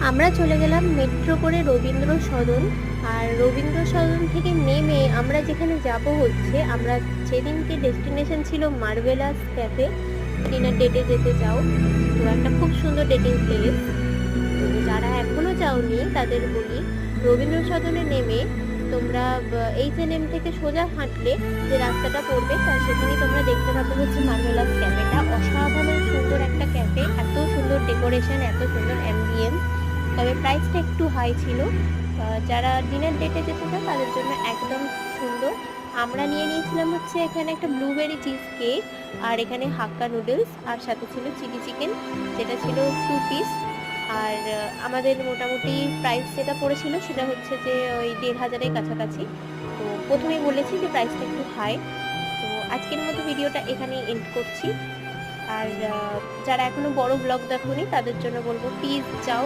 আমরা চলে গেলাম মেট্রো করে রবীন্দ্র সদন। আর রবীন্দ্র সদন থেকে নেমে আমরা যেখানে যাব হচ্ছে, আমরা যেদিনকে ডেস্টিনেশন ছিল মার্ভেলাস ক্যাফে, ডিনার ডেটে যেতে চাও, তো একটা খুব সুন্দর ডেটিং প্লেস। তো যারা এখনো যাওনি তাদের বলি, রবীন্দ্র সদনে নেমে তোমরা H&M থেকে সোজা হাঁটলে যে রাস্তাটা পড়বে তার সেখানেই তোমরা দেখতে পাবে হচ্ছে মার্ভেলাস ক্যাফেটা। অসাধারণ সুন্দর একটা ক্যাফে, এত সুন্দর ডেকোরেশন, এত সুন্দর অ্যাম্বিয়েন্স। তবে প্রাইসটা একটু হাই ছিল। যারা ডিনার ডেটে যেতে চায় তাদের জন্য একদম সুন্দর। আমরা নিয়ে নিয়েছিলাম হচ্ছে এখানে একটা ব্লুবেরি চিজ কেক, আর এখানে হাক্কা নুডলস, আর সাথে ছিল চিলি চিকেন, যেটা ছিল 2 পিস। আর আমাদের মোটামুটি প্রাইস যেটা পড়েছিল সেটা হচ্ছে যে ওই 1,500-এর কাছাকাছি। তো প্রথমেই বলেছি যে প্রাইসটা একটু হাই। তো আজকের মতো ভিডিওটা এখানেই এন্ড করছি। আর যারা এখনো বড় ব্লগ দেখোনি তাদের জন্য বলবো প্লিজ যাও।